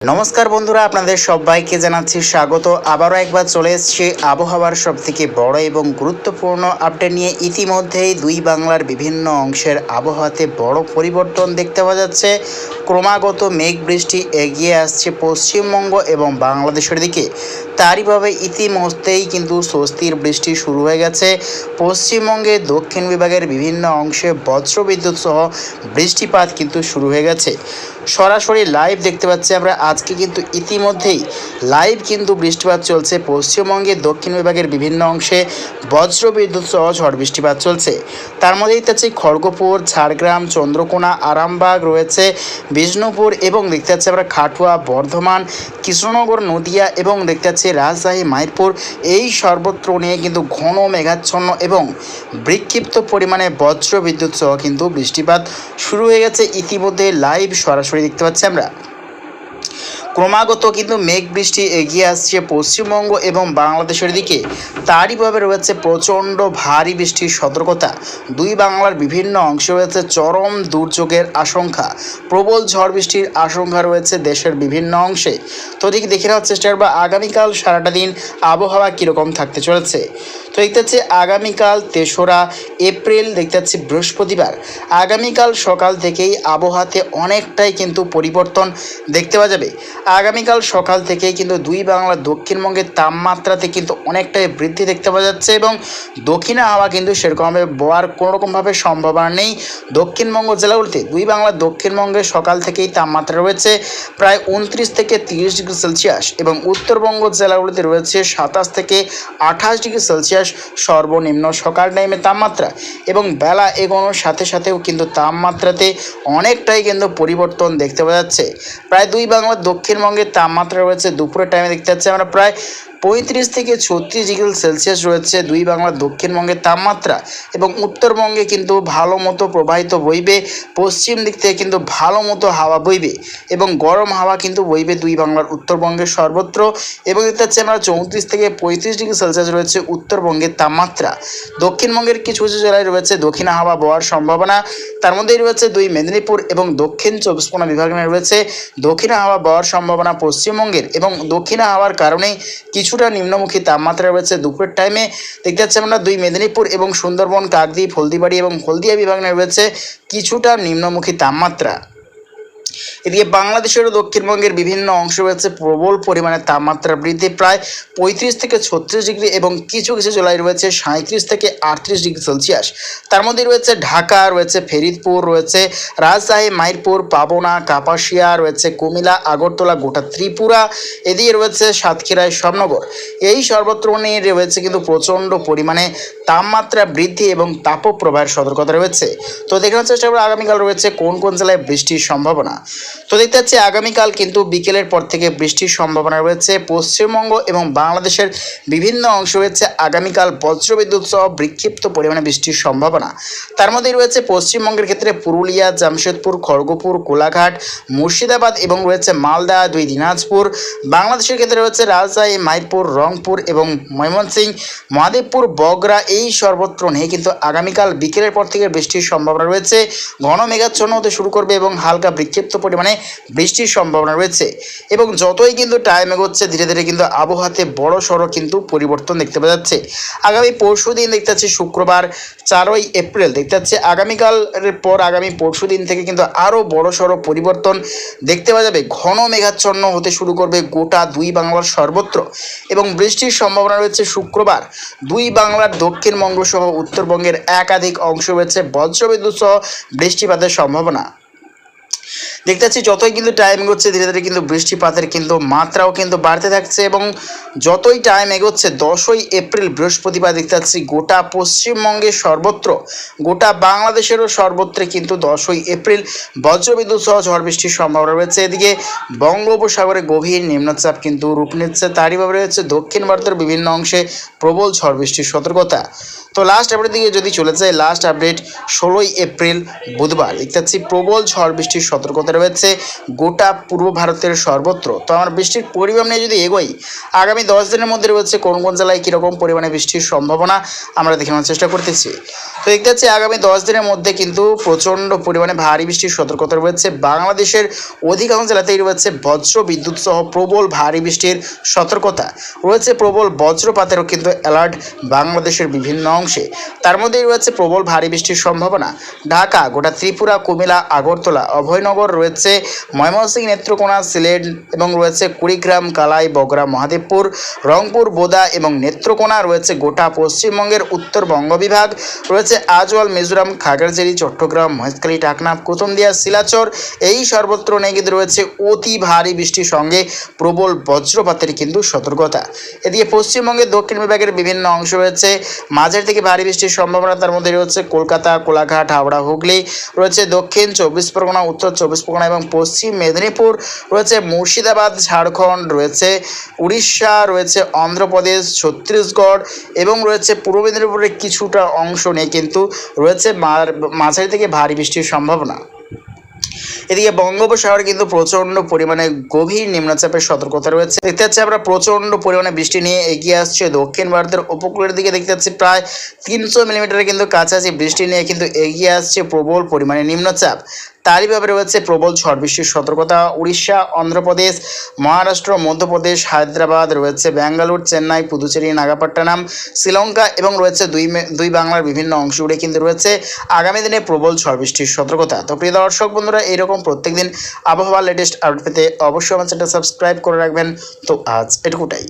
নমস্কার বন্ধুরা, আপনাদের সবাইকে জানাচ্ছি স্বাগত। আবারও একবার চলে এসেছে আবহাওয়ার সবথেকে বড় এবং গুরুত্বপূর্ণ আপডেট নিয়ে। ইতিমধ্যেই দুই বাংলার বিভিন্ন অংশের আবহাওয়াতে বড় পরিবর্তন দেখতে পাওয়া যাচ্ছে। ক্রমাগত মেঘ বৃষ্টি এগিয়ে আসছে পশ্চিমবঙ্গ এবং বাংলাদেশের দিকে। তারইভাবে ইতিমধ্যেই কিন্তু স্বস্তির বৃষ্টি শুরু হয়ে গেছে। পশ্চিমবঙ্গে দক্ষিণ বিভাগের বিভিন্ন অংশে বজ্রবিদ্যুৎ সহ বৃষ্টিপাত কিন্তু শুরু হয়ে গেছে। সরাসরি লাইভ দেখতে পাচ্ছি আমরা আজকে কিন্তু ইতিমধ্যেই লাইভ কিন্তু বৃষ্টিপাত চলছে পশ্চিমবঙ্গের দক্ষিণ বিভাগের বিভিন্ন অংশে বজ্রবিদ্যুৎ সহ ঝড় বৃষ্টিপাত চলছে। তার মধ্যেই দেখতে পাচ্ছি খড়গপুর, ঝাড়গ্রাম, চন্দ্রকোনা, আরামবাগ রয়েছে, বিষ্ণুপুর এবং দেখতে পাচ্ছি আমরা খাটুয়া, বর্ধমান, কৃষ্ণনগর, নদিয়া এবং দেখতে পাচ্ছি রাজশাহী, মাইরপুর। এই সর্বত্র নিয়ে কিন্তু ঘন মেঘাচ্ছন্ন এবং বিক্ষিপ্ত পরিমাণে বজ্রবিদ্যুৎ সহ কিন্তু বৃষ্টিপাত শুরু হয়ে গেছে। ইতিমধ্যে লাইভ সরাসরি দেখতে পাচ্ছি আমরা। ক্রমাগত কিন্তু মেঘ বৃষ্টি এগিয়ে আসছে পশ্চিমবঙ্গ এবং বাংলাদেশের দিকে। তারইভাবে রয়েছে প্রচণ্ড ভারী বৃষ্টির সতর্কতা। দুই বাংলার বিভিন্ন অংশে রয়েছে চরম দুর্যোগের আশঙ্কা। প্রবল ঝড় বৃষ্টির আশঙ্কা রয়েছে দেশের বিভিন্ন অংশে। তো দেখে নেওয়ার চেষ্টা করবো আগামীকাল সারাটা দিন আবহাওয়া কীরকম থাকতে চলেছে। তো দেখতে পাচ্ছি আগামীকাল ৩রা এপ্রিল দেখতে পাচ্ছি বৃহস্পতিবার। আগামীকাল সকাল থেকেই আবহাওয়াতে অনেকটাই কিন্তু পরিবর্তন দেখতে পাওয়া যাবে। আগামীকাল সকাল থেকেই কিন্তু দুই বাংলার দক্ষিণবঙ্গের তাপমাত্রাতে কিন্তু অনেকটাই বৃদ্ধি দেখতে পাওয়া যাচ্ছে এবং দক্ষিণে হাওয়া কিন্তু সেরকমভাবে বওয়ার কোনোরকমভাবে সম্ভাবনা নেই দক্ষিণবঙ্গ জেলাগুলিতে। দুই বাংলার দক্ষিণবঙ্গে সকাল থেকেই তাপমাত্রা রয়েছে প্রায় 29 থেকে 30 ডিগ্রি সেলসিয়াস এবং উত্তরবঙ্গ জেলাগুলিতে রয়েছে 27 থেকে 28 ডিগ্রি সেলসিয়াস সর্বনিম্ন সকাল টাইমে তাপমাত্রা। এবং বেলা এগোনোর সাথে সাথেও কিন্তু তাপমাত্রাতে অনেকটাই কিন্তু পরিবর্তন দেখতে পাওয়া যাচ্ছে। প্রায় দুই বাংলার দক্ষিণবঙ্গের তাপমাত্রা রয়েছে দুপুরের টাইমে দেখতে পাচ্ছি আমরা প্রায় 35 থেকে 36 ডিগ্রি সেলসিয়াস রয়েছে দুই বাংলার দক্ষিণবঙ্গের তাপমাত্রা। এবং উত্তরবঙ্গে কিন্তু ভালো মতো প্রবাহিত বইবে, পশ্চিম দিক থেকে কিন্তু ভালো মতো হাওয়া বইবে এবং গরম হাওয়া কিন্তু বইবে দুই বাংলার উত্তরবঙ্গের সর্বত্র। এবং দেখতে পাচ্ছি আমরা 34 থেকে 35 ডিগ্রি সেলসিয়াস রয়েছে উত্তরবঙ্গের তাপমাত্রা। দক্ষিণবঙ্গের কিছু কিছু জেলায় রয়েছে দক্ষিণা হাওয়া বওয়ার সম্ভাবনা। তার মধ্যেই রয়েছে দুই মেদিনীপুর এবং দক্ষিণ 24 পরগনা বিভাগে রয়েছে দক্ষিণা হাওয়া বওয়ার সম্ভাবনা পশ্চিমবঙ্গের। এবং দক্ষিণা হাওয়ার কারণেই কিছুটা নিম্নমুখী তাপমাত্রা রয়েছে দুপুরের টাইমে। দেখতে পাচ্ছি আমরা দুই মেদিনীপুর এবং সুন্দরবন, কাকদ্বীপ, হলদিবাড়ি এবং হলদিয়া বিভাগে রয়েছে কিছুটা নিম্নমুখী তাপমাত্রা। এদিকে বাংলাদেশেরও দক্ষিণবঙ্গের বিভিন্ন অংশ রয়েছে প্রবল পরিমাণে তাপমাত্রা বৃদ্ধি প্রায় 35 থেকে 36 ডিগ্রি এবং কিছু কিছু জেলায় রয়েছে 37 থেকে 38 ডিগ্রি সেলসিয়াস। তার মধ্যে রয়েছে ঢাকা, রয়েছে ফরিদপুর, রয়েছে রাজশাহী, মাইরপুর, পাবনা, কাপাসিয়া, রয়েছে কুমিল্লা, আগরতলা, গোটা ত্রিপুরা, এদিকে রয়েছে সাতক্ষীরায় শ্যামনগর। এই সর্বত্র নিয়ে রয়েছে কিন্তু প্রচণ্ড পরিমাণে তাপমাত্রা বৃদ্ধি এবং তাপপ্রবাহের সতর্কতা রয়েছে। তো দেখানোর চেষ্টা করব আগামীকাল রয়েছে কোন কোন জেলায় বৃষ্টির সম্ভাবনা। তো দেখতে পাচ্ছি আগামীকাল কিন্তু বিকেলের পর থেকে বৃষ্টির সম্ভাবনা রয়েছে পশ্চিমবঙ্গ এবং বাংলাদেশের বিভিন্ন অংশ রয়েছে আগামীকাল বজ্রবিদ্যুৎ সহ বিক্ষিপ্ত পরিমাণে বৃষ্টির সম্ভাবনা। তার মধ্যেই রয়েছে পশ্চিমবঙ্গের ক্ষেত্রে পুরুলিয়া, জামশেদপুর, খড়গপুর, কোলাঘাট, মুর্শিদাবাদ এবং রয়েছে মালদা, দুই দিনাজপুর। বাংলাদেশের ক্ষেত্রে রয়েছে রাজশাহী, মাইরপুর, রংপুর এবং ময়মনসিংহ, মহাদেবপুর, বগুড়া। এই সর্বত্র নিয়ে কিন্তু আগামীকাল বিকেলের পর থেকে বৃষ্টির সম্ভাবনা রয়েছে। ঘন মেঘাচ্ছন্ন হতে শুরু করবে এবং হালকা বিক্ষিপ্ত পরিমাণে বৃষ্টির সম্ভাবনা রয়েছে। এবং যতই কিন্তু টাইম এগোচ্ছে ধীরে ধীরে কিন্তু আবহাওয়াতে বড় সড়ো কিন্তু পরিবর্তন দেখতে পাওয়া যাচ্ছে। আগামী পরশু দিন দেখতে পাচ্ছি শুক্রবার 4ই এপ্রিল দেখতে পাচ্ছি আগামীকালের পর আগামী পরশু দিন থেকে কিন্তু আরও বড় সড়ো পরিবর্তন দেখতে পাওয়া যাবে। ঘন মেঘাচ্ছন্ন হতে শুরু করবে গোটা দুই বাংলার সর্বত্র এবং বৃষ্টির সম্ভাবনা রয়েছে শুক্রবার। দুই বাংলার দক্ষিণবঙ্গ সহ উত্তরবঙ্গের একাধিক অংশ রয়েছে বজ্রবিদ্যুৎ সহ বৃষ্টিপাতের সম্ভাবনা। দেখতে পাচ্ছি যতই কিন্তু টাইম এগোচ্ছে ধীরে ধীরে কিন্তু বৃষ্টিপাতের কিন্তু মাত্রাও কিন্তু বাড়তে থাকছে এবং যতই টাইম এগোচ্ছে 10ই এপ্রিল বৃহস্পতিবার দেখতে পাচ্ছি গোটা পশ্চিমবঙ্গের সর্বত্র, গোটা বাংলাদেশেরও সর্বত্রে কিন্তু 10ই এপ্রিল বজ্রবিদ্যুৎ সহ ঝড় বৃষ্টির সম্ভাবনা রয়েছে। এদিকে বঙ্গোপসাগরে গভীর নিম্নচাপ কিন্তু রূপ নিচ্ছে। তারইভাবে রয়েছে দক্ষিণ ভারতের বিভিন্ন অংশে প্রবল ঝড় বৃষ্টির সতর্কতা। তো লাস্ট আপডেট দিকে যদি চলে যায়, লাস্ট আপডেট 16ই এপ্রিল বুধবার দেখতে পাচ্ছি প্রবল ঝড় বৃষ্টির সতর্কতা রয়েছে গোটা পূর্ব ভারতের সর্বত্র। তো আমার বৃষ্টির পরিমাণ নিয়ে যদি এগোই, আগামী 10 দিনের মধ্যে রয়েছে কোন কোন জেলায় কীরকম পরিমাণে বৃষ্টির সম্ভাবনা আমরা দেখানোর চেষ্টা করতেছি। তো দেখতে পাচ্ছি আগামী 10 দিনের মধ্যে কিন্তু প্রচণ্ড পরিমাণে ভারী বৃষ্টির সতর্কতা রয়েছে। বাংলাদেশের অধিকাংশ জেলাতেই রয়েছে বজ্র বিদ্যুৎ সহ প্রবল ভারী বৃষ্টির সতর্কতা রয়েছে। প্রবল বজ্রপাতেরও কিন্তু অ্যালার্ট বাংলাদেশের বিভিন্ন অংশে। তার মধ্যেই রয়েছে প্রবল ভারী বৃষ্টির সম্ভাবনা ঢাকা, গোটা ত্রিপুরা, কুমিল্লা, আগরতলা, অভয়নগর রয়েছে, ময়মনসিংহ, নেত্রকোনা, সিলেট এবং রয়েছে কুড়িগ্রাম, কালাই, বগুড়া, মহাদেবপুর, রংপুর, বোদা এবং নেত্রকোনা রয়েছে গোটা পশ্চিমবঙ্গের উত্তরবঙ্গ বিভাগ রয়েছে আজওয়াল, মিজোরাম, খাগড়াছড়ি, চট্টগ্রাম, মহেশখালী, টাকনাফ, কুতুবদিয়া, শিলাচর এই সর্বত্র নিয়ে কিন্তু রয়েছে অতি ভারী বৃষ্টির সঙ্গে প্রবল বজ্রপাতের কিন্তু সতর্কতা। এদিকে পশ্চিমবঙ্গের দক্ষিণ বিভাগের বিভিন্ন অংশ রয়েছে মাঝারি থেকে ভারী বৃষ্টির সম্ভাবনা। তার মধ্যে রয়েছে কলকাতা, কোলাঘাট, হাওড়া, হুগলি রয়েছে, দক্ষিণ 24 পরগনা, উত্তর 24 পরগনা এবং পশ্চিম মেদিনীপুর রয়েছে, মুর্শিদাবাদ, ঝাড়খণ্ড রয়েছে, উড়িষ্যা রয়েছে, অন্ধ্রপ্রদেশ, ছত্তিশগড় এবং রয়েছে পূর্ব মেদিনীপুরের কিছুটা অংশ নিয়ে কিন্তু রয়েছে মাঝারি থেকে ভারী বৃষ্টির সম্ভাবনা। এদিকে বঙ্গোপসাগরে কিন্তু প্রচণ্ড পরিমাণে গভীর নিম্নচাপের সতর্কতা রয়েছে। দেখতে পাচ্ছি আমরা প্রচণ্ড পরিমাণে বৃষ্টি নিয়ে এগিয়ে আসছে দক্ষিণ ভারতের উপকূলের দিকে। দেখতে পাচ্ছি প্রায় 300 মিলিমিটারের কিন্তু কাছাকাছি বৃষ্টি নিয়ে কিন্তু এগিয়ে আসছে প্রবল পরিমাণে নিম্নচাপ। তারই ভাবে রয়েছে প্রবল ঝড় বৃষ্টির সতর্কতা উড়িষ্যা, অন্ধ্রপ্রদেশ, মহারাষ্ট্র, মধ্যপ্রদেশ, হায়দ্রাবাদ রয়েছে, ব্যাঙ্গালোর, চেন্নাই, পুদুচেরি, নাগাপট্টনম, শ্রীলঙ্কা এবং রয়েছে দুই বাংলার বিভিন্ন অংশ জুড়ে কিন্তু রয়েছে আগামী দিনে প্রবল ঝড় বৃষ্টির সতর্কতা। তো প্রিয় দর্শক বন্ধুরা, এইরকম প্রত্যেকদিন আবহাওয়ার লেটেস্ট আপডেট পেতে অবশ্যই আমার চ্যানেলটা সাবস্ক্রাইব করে রাখবেন। তো আজ এটুকুটাই।